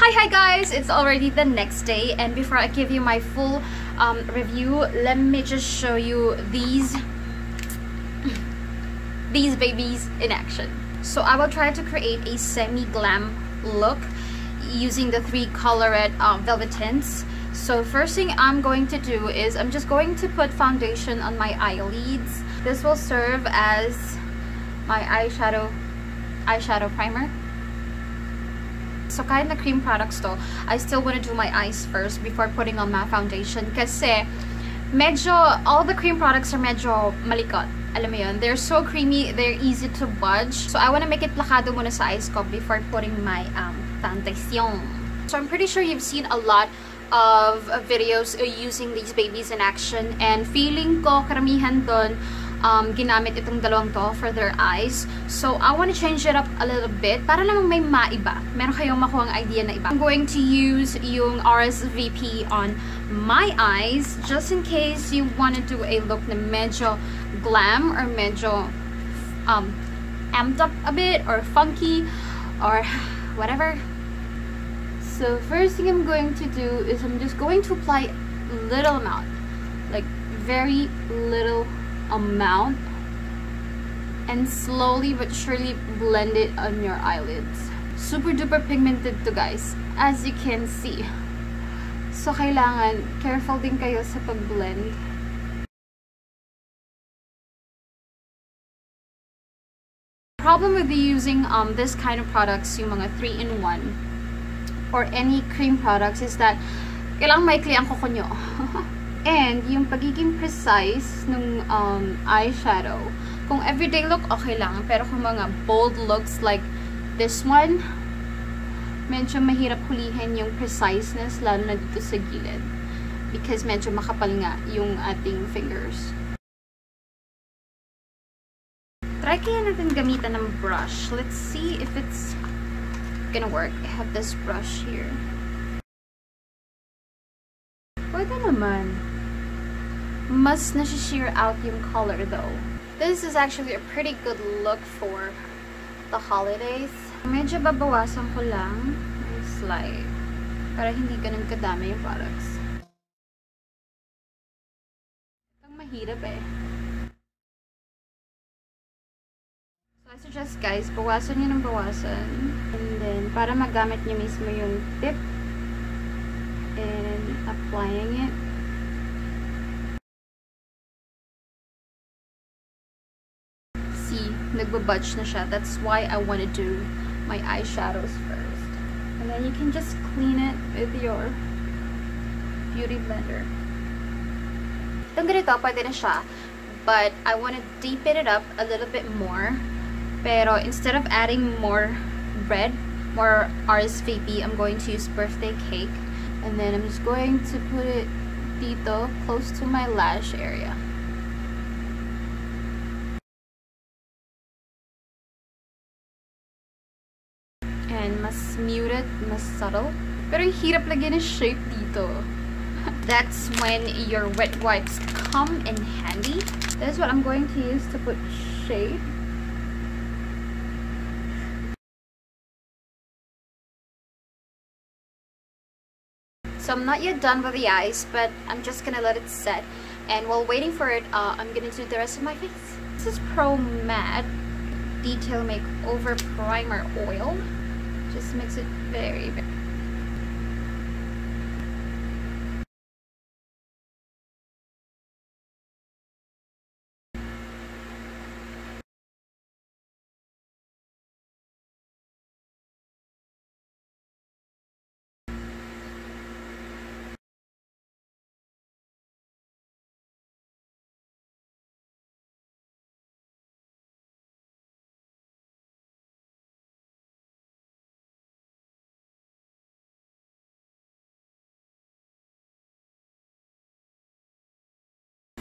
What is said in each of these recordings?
Hi guys, it's already the next day, and before I give you my full review, let me just show you these babies in action. So I will try to create a semi-glam look using the 3 Colourette Velvetints. So first thing I'm going to do is I'm just going to put foundation on my eyelids. This will serve as my eyeshadow primer. So kahit na cream products to, I still want to do my eyes first before putting on my foundation. Kasi medyo, all the cream products are medyo malikot. Alam mo yun, they're so creamy, they're easy to budge. So I want to make it plakado muna sa eyes ko before putting my foundation. So I'm pretty sure you've seen a lot of videos using these babies in action. And feeling ko, karamihan dun, ginamit itong dalawang to for their eyes. So, I want to change it up a little bit para namang may maiba. Meron kayong makuhang idea na iba. I'm going to use yung RSVP on my eyes just in case you want to do a look na medyo glam or medyo amped up a bit or funky or whatever. So, first thing I'm going to do is I'm just going to apply little amount. Like, very little amount, and slowly but surely blend it on your eyelids. Super duper pigmented to, guys, as you can see. So kailangan careful din kayo sa pag-blend. Problem with using this kind of products, yung mga 3-in-1 or any cream products, is that kailangan maikli ang kuko nyo. And yung pagiging precise ng eyeshadow, kung everyday look, okay lang. Pero kung mga bold looks like this one, medyo mahirap hulihin yung preciseness, lalo na dito sa gilid. Because medyo makapal nga yung ating fingers. Try kaya natin gamitan ng brush. Let's see if it's gonna work. I have this brush here. Pwede naman. Mas na-sheer out yung color though. This is actually a pretty good look for the holidays. Medyo babawasan ko lang yung slide para hindi ganun kadami yung products. Itong mahirap eh. So I suggest guys, bawasan nyo ng bawasan. And then, para magamit nyo mismo yung tip and applying it. Nagbabudge na siya. That's why I want to do my eyeshadows first. And then you can just clean it with your beauty blender. Itong ganito, pwede na siya. But I want to deepen it up a little bit more. Pero instead of adding more red, more RSVP, I'm going to use birthday cake. And then I'm just going to put it dito, close to my lash area. And mas muted, mas subtle. Pero yung hirap lagyan ng shape dito. That's when your wet wipes come in handy. This is what I'm going to use to put shape. So I'm not yet done with the eyes, but I'm just gonna let it set. And while waiting for it, I'm gonna do the rest of my face. This is Pro Matte Detail Makeover Primer Oil. Just mix it very.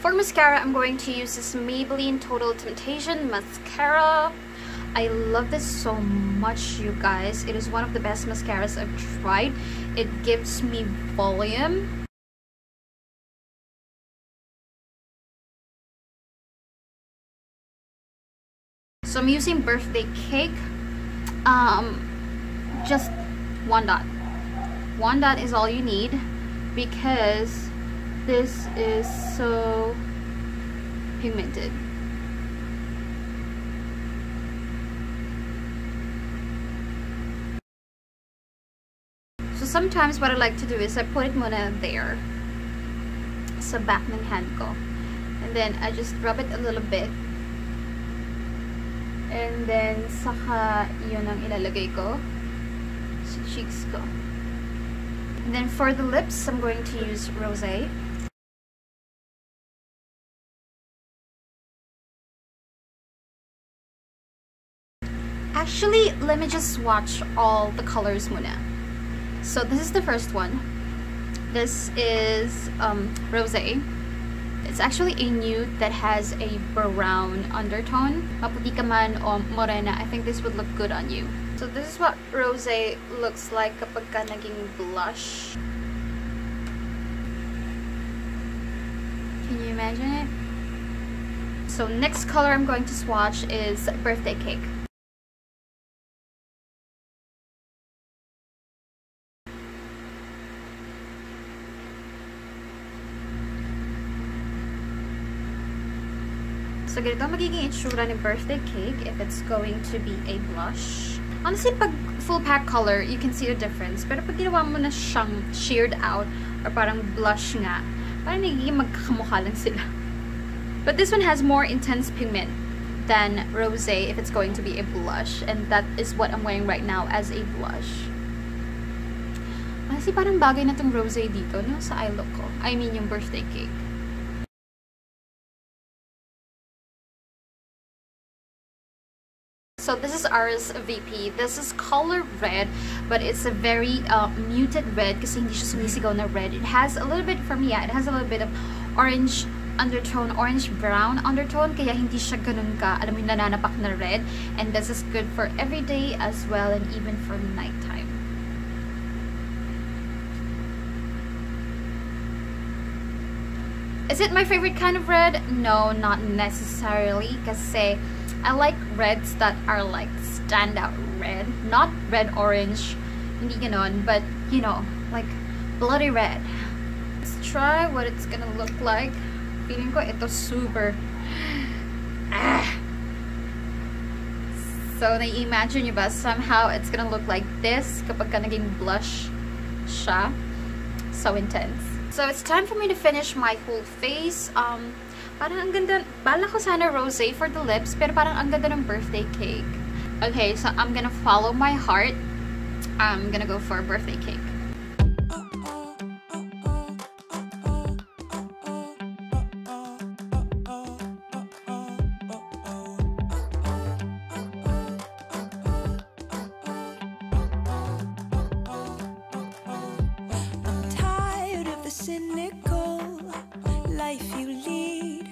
For mascara, I'm going to use this Maybelline Total Temptation mascara. I love this so much, you guys. It is one of the best mascaras I've tried. It gives me volume. So I'm using Birthday Cake. Just one dot. 1 dot is all you need because this is so pigmented. So sometimes what I like to do is I put it muna there sa back ng hand ko. And then I just rub it a little bit. And then saka yun ang ilalagay ko sa cheeks ko. And then for the lips, I'm going to use Rosé. Actually, let me just swatch all the colors muna. So this is the first one. This is Rosé. It's actually a nude that has a brown undertone. Maputi ka man o morena, I think this would look good on you. So this is what Rosé looks like kapag ka naging blush. Can you imagine it? So next color I'm going to swatch is Birthday Cake. So, ganito magiging itsura ni Birthday Cake if it's going to be a blush. Honestly, pag full pack color, you can see the difference. Pero pag ginawa mo na siyang sheared out or parang blush nga, parang nagiging magkakamukha lang sila. But this one has more intense pigment than Rosé if it's going to be a blush. And that is what I'm wearing right now as a blush. Honestly, parang bagay na tong Rosé dito, no? Sa eye look ko. I mean, yung Birthday Cake. So this is ours VP. This is color red, but it's a very muted red kasi hindi siya sumisigaw na red. It has a little bit, for me, it has a little bit of orange undertone, orange-brown undertone, kaya hindi siya ganun ka, alam mo, nananapak na red. And this is good for everyday as well and even for nighttime. Is it my favorite kind of red? No, not necessarily, kasi I like reds that are like standout red, not red orange, hindi ganon, but you know, like bloody red. Let's try what it's gonna look like. Feeling ko ito super. So na-imagine nyo ba somehow it's gonna look like this kapag ka naging blush siya? So intense. So it's time for me to finish my whole face. Parang ang ganda, bala ko sana Rosé for the lips, pero parang ang ganda ng Birthday Cake. Okay, so I'm gonna follow my heart. I'm gonna go for Birthday Cake. I'm tired of the cynical life you lead.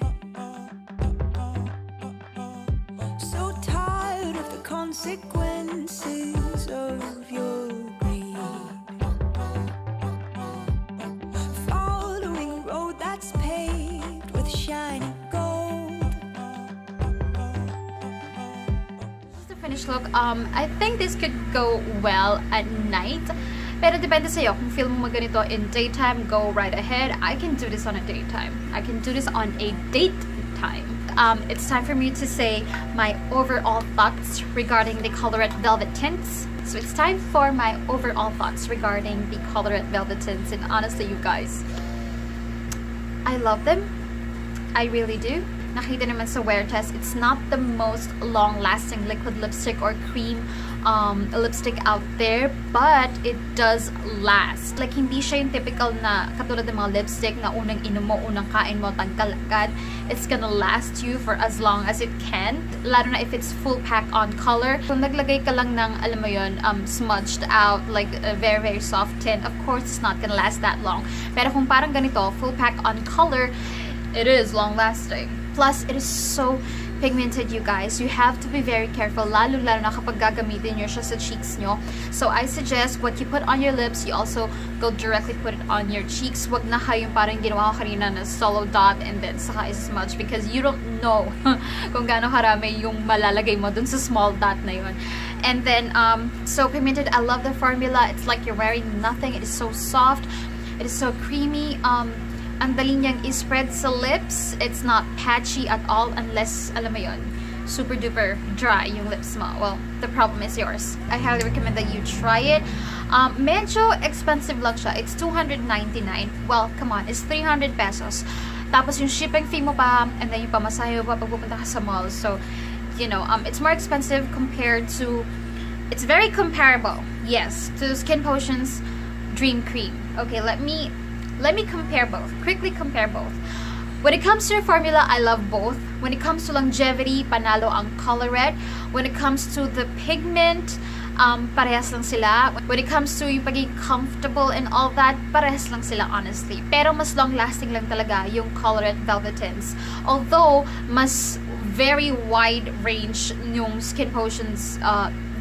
Consequences of your greed. Following a road that's paved with shiny gold. This is the finished look. I think this could go well at night. Pero depende sa'yo. Kung feel mo ganito in daytime, go right ahead. I can do this on a daytime. I can do this on a date time. It's time for me to say my overall thoughts regarding the Colourette Velvetints. So it's time for my overall thoughts regarding the Colourette Velvetints. And honestly, you guys, I love them. I really do. Nakita naman sa wear test, it's not the most long-lasting liquid lipstick or cream lipstick out there, but it does last. Like, hindi siya yung typical na katulad ng mga lipstick na unang inom mo, unang kain mo, tanggal agad. It's gonna last you for as long as it can, lalo na if it's full pack on color. Kung naglagay ka lang ng, alam mo yun, smudged out, like a very, very soft tint, of course, it's not gonna last that long. Pero kung parang ganito, full pack on color, it is long-lasting. Plus, it is so pigmented, you guys. You have to be very careful, lalo-lalo na kapag gagamitin nyo siya sa cheeks nyo. So, I suggest what you put on your lips, you also go directly put it on your cheeks. Wag na yung parang ginawa ko kanina na solo dot and then saka smudge, because you don't know kung gaano karami yung malalagay mo dun sa small dot na yun. And then so pigmented. I love the formula. It's like you're wearing nothing. It is so soft. It is so creamy. Ang dali niyang i-spread sa lips. It's not patchy at all unless, alam mo yun, super duper dry yung lips mo. Well, the problem is yours. I highly recommend that you try it. Medyo expensive lang siya. It's $299. Well, come on, it's 300 pesos. Tapos yung shipping fee mo pa, and then yung pamasahe mo pa pag pupunta ka sa mall. So, you know, it's more expensive compared to, it's very comparable, yes, to Skin Potion's Dream Cream. Okay, let me compare both. Quickly compare both. When it comes to the formula, I love both. When it comes to longevity, panalo ang Colourette. When it comes to the pigment, parehas lang sila. When it comes to yung pagiging comfortable and all that, parehas lang sila, honestly. Pero mas long-lasting lang talaga yung Colourette Velvetints. Although, mas very wide range yung Skin Potion's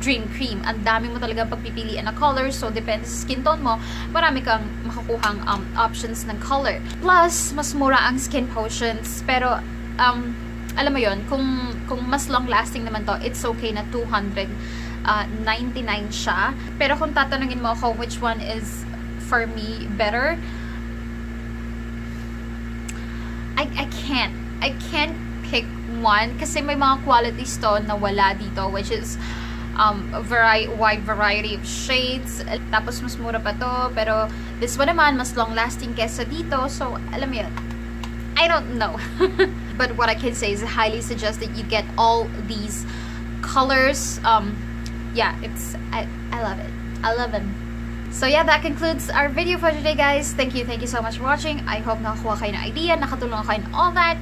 Dream Cream. Ang dami mo talaga pagpipilian na colors. So, depende sa skin tone mo, marami kang makakuhang options ng color. Plus, mas mura ang Skin Potions. Pero, alam mo yon, kung mas long-lasting naman to, it's okay na $299 siya. Pero kung tatanungin mo ako which one is, for me, better, I can't pick one. Kasi may mga qualities to na wala dito, which is wide variety of shades. Tapos mas mura pa to, pero this one naman mas long lasting kesa dito. So alam mo yun, I don't know. But what I can say is I highly suggest that you get all these colors. Yeah, I love it. I love them. So yeah, that concludes our video for today, guys. Thank you so much for watching. I hope nakakuha kayo ng idea, nakatulong kayo in all that.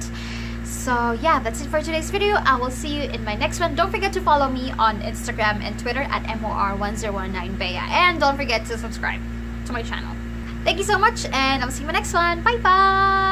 So yeah, that's it for today's video. I will see you in my next one. Don't forget to follow me on Instagram and Twitter at MOR1019Bea. And don't forget to subscribe to my channel. Thank you so much, and I'll see you in my next one. Bye bye!